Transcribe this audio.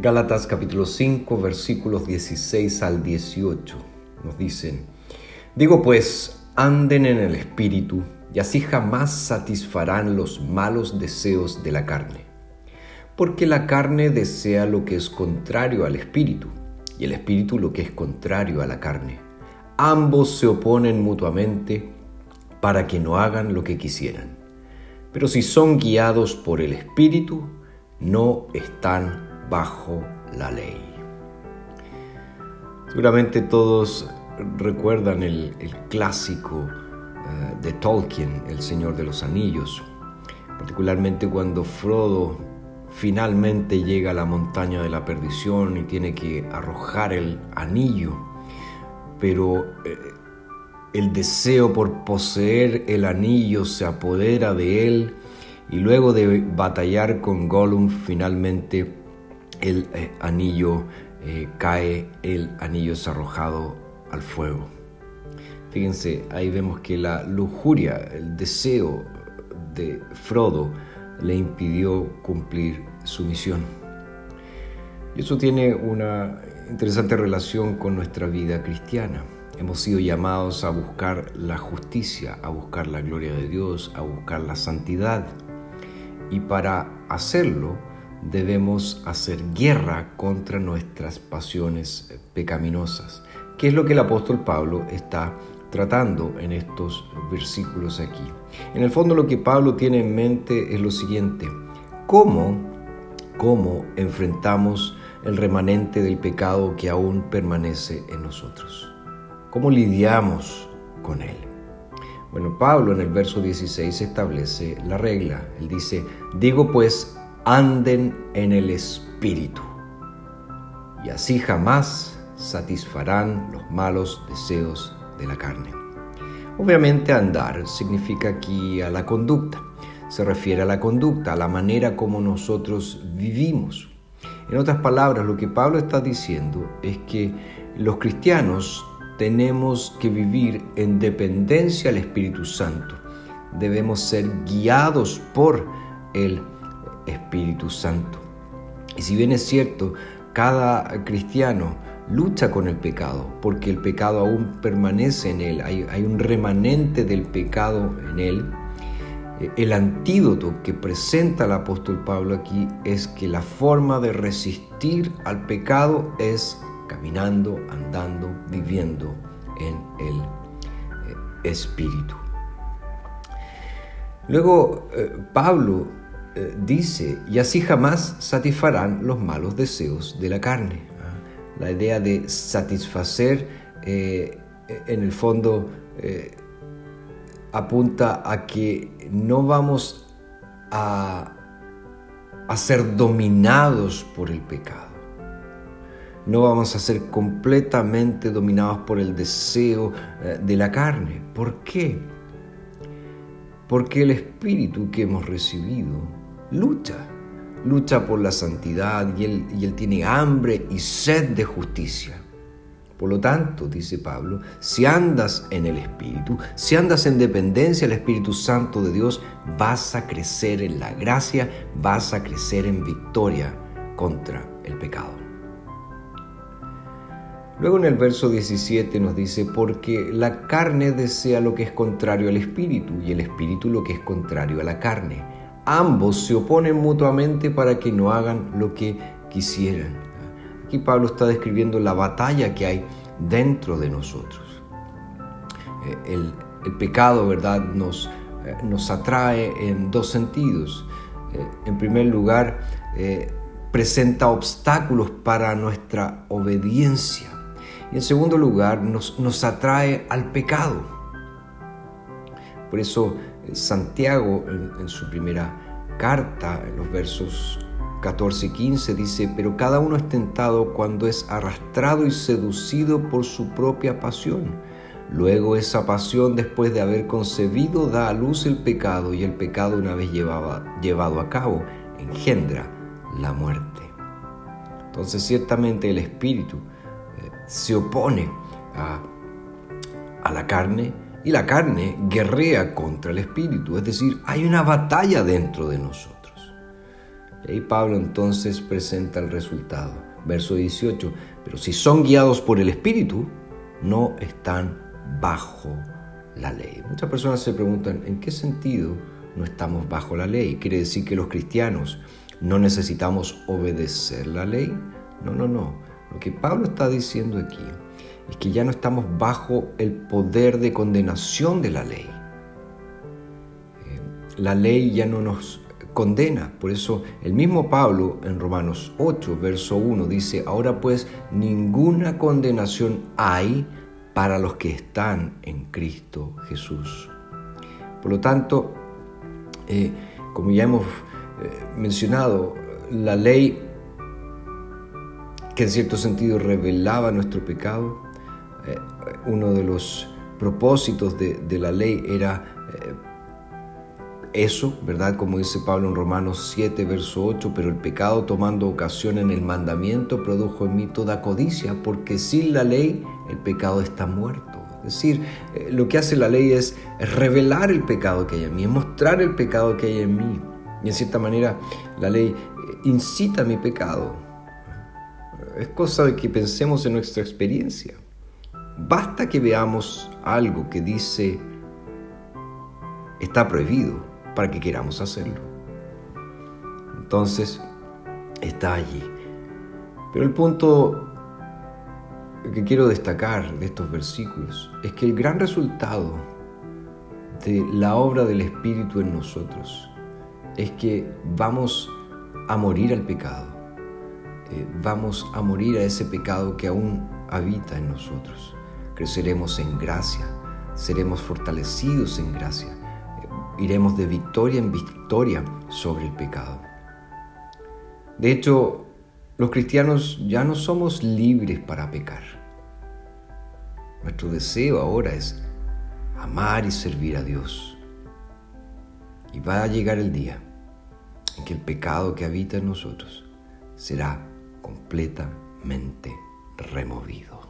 Gálatas capítulo 5, versículos 16 al 18 nos dicen: Digo pues, anden en el Espíritu, y así jamás satisfarán los malos deseos de la carne. Porque la carne desea lo que es contrario al Espíritu, y el Espíritu lo que es contrario a la carne. Ambos se oponen mutuamente para que no hagan lo que quisieran. Pero si son guiados por el Espíritu, no están bajo la ley. Seguramente todos recuerdan el clásico de Tolkien, El Señor de los Anillos, particularmente cuando Frodo finalmente llega a la montaña de la perdición y tiene que arrojar el anillo, pero el deseo por poseer el anillo se apodera de él, y luego de batallar con Gollum, finalmente el anillo cae, el anillo es arrojado al fuego. Fíjense, ahí vemos que la lujuria, el deseo de Frodo le impidió cumplir su misión. Y eso tiene una interesante relación con nuestra vida cristiana. Hemos sido llamados a buscar la justicia, a buscar la gloria de Dios, a buscar la santidad. Y para hacerlo, debemos hacer guerra contra nuestras pasiones pecaminosas, que es lo que el apóstol Pablo está tratando en estos versículos aquí. En el fondo, lo que Pablo tiene en mente es lo siguiente: ¿Cómo enfrentamos el remanente del pecado que aún permanece en nosotros? ¿Cómo lidiamos con él? Bueno, Pablo en el verso 16 establece la regla. Él dice: Digo pues, anden en el Espíritu, y así jamás satisfarán los malos deseos de la carne. Obviamente, andar significa aquí a la conducta. Se refiere a la conducta, a la manera como nosotros vivimos. En otras palabras, lo que Pablo está diciendo es que los cristianos tenemos que vivir en dependencia al Espíritu Santo. Debemos ser guiados por el Espíritu Santo. Y si bien es cierto, cada cristiano lucha con el pecado, porque el pecado aún permanece en él, hay un remanente del pecado en él. El antídoto que presenta el apóstol Pablo aquí es que la forma de resistir al pecado es caminando, andando, viviendo en el Espíritu. Luego Pablo dice: y así jamás satisfarán los malos deseos de la carne. La idea de satisfacer en el fondo apunta a que no vamos a ser dominados por el pecado. No vamos a ser completamente dominados por el deseo de la carne. ¿Por qué? Porque el Espíritu que hemos recibido lucha por la santidad, y él tiene hambre y sed de justicia. Por lo tanto, dice Pablo, si andas en el Espíritu, si andas en dependencia del Espíritu Santo de Dios, vas a crecer en la gracia, vas a crecer en victoria contra el pecado. Luego en el verso 17 nos dice: porque la carne desea lo que es contrario al Espíritu, y el Espíritu lo que es contrario a la carne. Ambos se oponen mutuamente para que no hagan lo que quisieran. Aquí Pablo está describiendo la batalla que hay dentro de nosotros. El pecado, ¿verdad?, nos atrae en dos sentidos. En primer lugar, presenta obstáculos para nuestra obediencia. Y en segundo lugar, nos atrae al pecado. Por eso Santiago en su primera carta, en los versos 14 y 15, dice: pero cada uno es tentado cuando es arrastrado y seducido por su propia pasión. Luego esa pasión, después de haber concebido, da a luz el pecado, y el pecado, una vez llevado a cabo, engendra la muerte. Entonces, ciertamente el Espíritu se opone a la carne, y la carne guerrea contra el Espíritu. Es decir, hay una batalla dentro de nosotros. Y ahí Pablo entonces presenta el resultado. Verso 18, pero si son guiados por el Espíritu, no están bajo la ley. Muchas personas se preguntan, ¿en qué sentido no estamos bajo la ley? ¿Quiere decir que los cristianos no necesitamos obedecer la ley? No. Lo que Pablo está diciendo aquí es que ya no estamos bajo el poder de condenación de la ley. La ley ya no nos condena. Por eso el mismo Pablo en Romanos 8, verso 1 dice, ahora pues ninguna condenación hay para los que están en Cristo Jesús. Por lo tanto, como ya hemos mencionado, la ley que en cierto sentido revelaba nuestro pecado, uno de los propósitos de la ley era eso, ¿verdad? Como dice Pablo en Romanos 7, verso 8, pero el pecado tomando ocasión en el mandamiento produjo en mí toda codicia, porque sin la ley el pecado está muerto. Es decir, lo que hace la ley es revelar el pecado que hay en mí, es mostrar el pecado que hay en mí. Y en cierta manera la ley incita a mi pecado. Es cosa de que pensemos en nuestra experiencia. Basta que veamos algo que dice está prohibido para que queramos hacerlo. Entonces, está allí. Pero el punto que quiero destacar de estos versículos es que el gran resultado de la obra del Espíritu en nosotros es que vamos a morir al pecado. Vamos a morir a ese pecado que aún habita en nosotros. Creceremos en gracia, seremos fortalecidos en gracia. Iremos de victoria en victoria sobre el pecado. De hecho, los cristianos ya no somos libres para pecar. Nuestro deseo ahora es amar y servir a Dios. Y va a llegar el día en que el pecado que habita en nosotros será completamente removido.